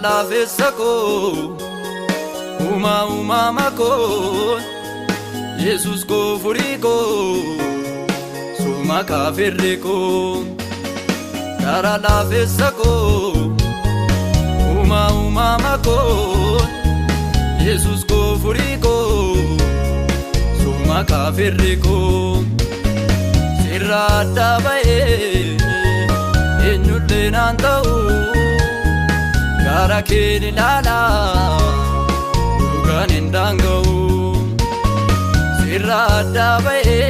laafessa koo uumama koo Yesus koo furii koo suma kaafirri koo gara laafessa koo uumama koo Yesus koo furii koo suma kaafirri koo sirra adda ba'ee eenyullee naan ta'u gara kee ilaalaa dhugaan hin daanga'u sirra adda ba'ee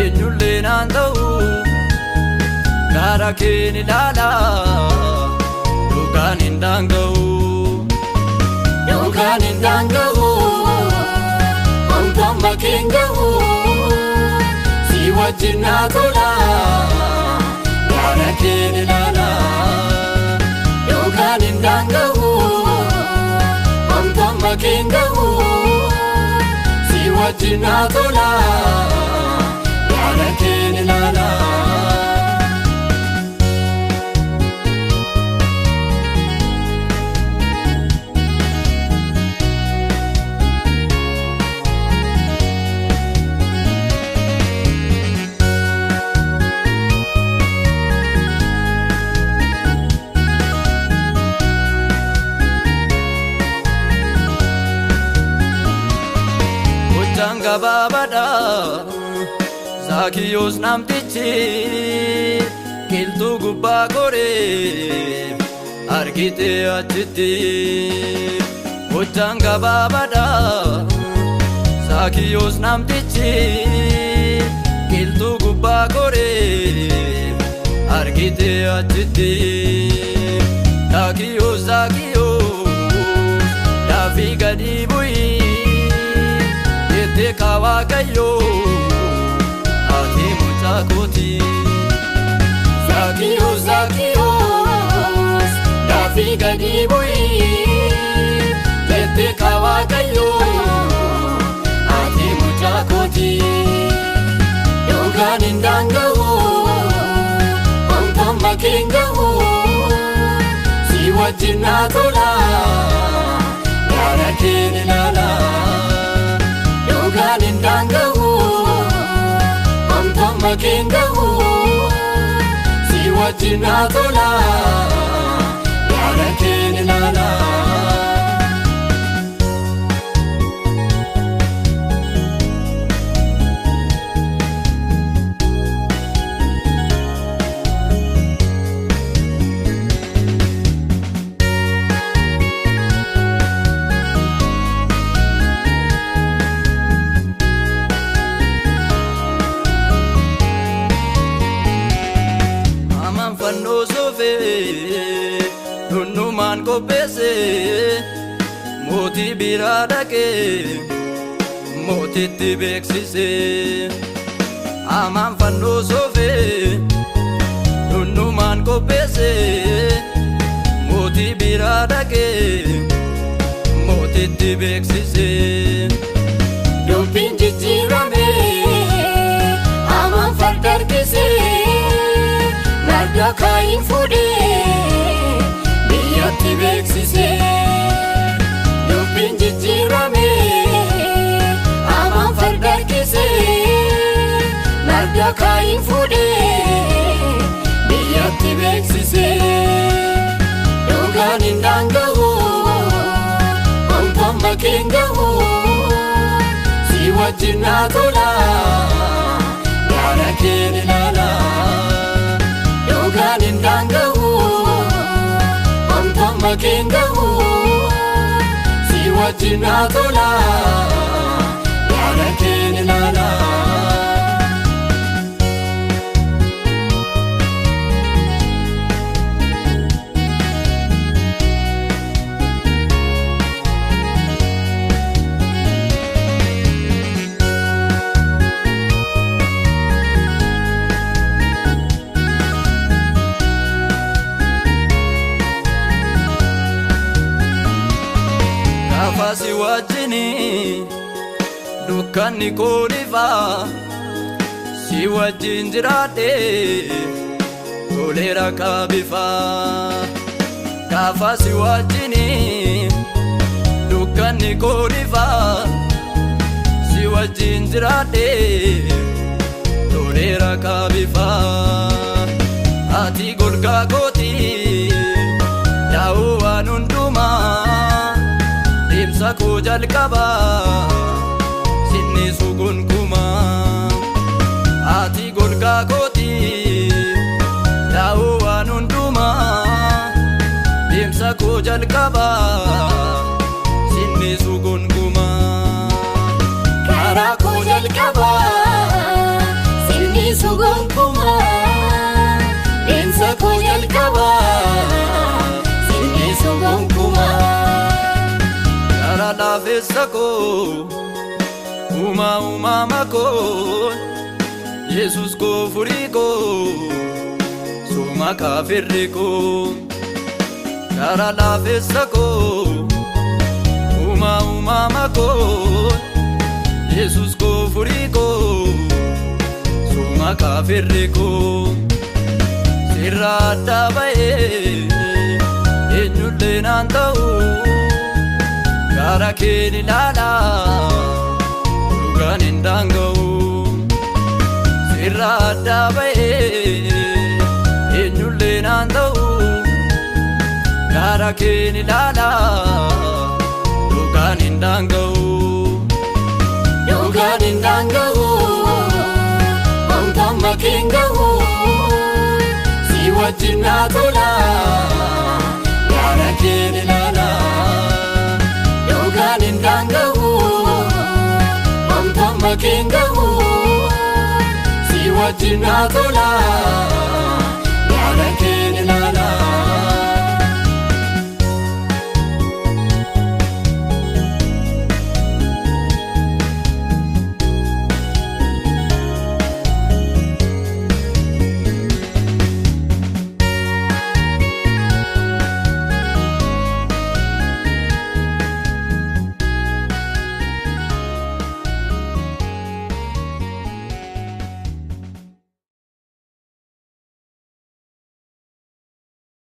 eenyullee naan ta'u gara kee ilaalaa dhugaan hin daanga'u dhugaan hin daanga'u wanta makkeen ga'u si wajjin naa tola gara kee ilaalaa dhugaan hin daanga'u wanta makkeen ga'u si wajjin naa tola gara kee ilaalaa Gababada Zakiyos namtichi Kiltu gubbaa koree argite achitti Hojjaan gababada Zakiyos namtichi Kiltu gubbaa koree argite achitti Zakiyos Lafii gadi bu'ii Waaqayyo ati mucaa kooti Zakiyos lafii gadi bu'ii jette Waaqayyo ati mucaa kooti dhugaan hin daanga'u wanta makkeen ga'u si wajjin naa tola gara kee ilaalaa dhugaan hin daanga'u wanta makkeen ga'u si wajjin naa tola gara kee ilaalaa Fannoo soofee dhunnumaan qopheessee mootii biraa dhaqee mootitti beeksisee amaan fannoo soofee dhunnumaan qopheessee mootii biraa dhaqee mootitti beeksisee dubbiin jijjiiramee amaan farda harkisee Kaayin fuudhee biyyatti beeksisee dubbiin jijjiiramee amaan farda harkisee marga kaayin fuudhee biyyatti beeksisee dhugaan hin daanga'u wanta makkeen ga'u si wajjin naa tola gara kee ilaalaa dhugaan hin daanga'u wanta makkeen ga'u si wajjin naa tola gara kee ilaalaa Si wajjini dukkanni koo dhifaa si wajjin jiraadhe toleera qaabifaa gaafa si wajjini dukkanni koo dhifa si wajjin jiraadhe toleera kaabifa ati golgaa kooti yaa'uu waan hundumaa deemsa koo jalqaba sinnisu gonkumaa ati golgaa kooti yaa'uu waan hundumaa deemsa koo jalqaba sinnisu gonkumaa karaa koo jalqaba sinnisu gonkumaa deemsa koo jalqaba sinnisu gonkumaa karaa laafessa koo uumama koo Yesus koo furii koo suma kaafirri koo karaa laafessa koo uumama koo Yesus koo furii koo suma kaafirri koo sirra adda ba'ee eenyullee naan ta'u gara keen ilaala dhugaan hin daanga'u sirra adda ba'ee eenyullee naan ta'u gara keen ilaala dhugaan hin daanga'u dhugaan hin daanga'u wantamma keen ga'u si wajjin naa tola gara keen ilaala dhugaan hin daanga'u wantamma keen ga'u si wajjin naa tola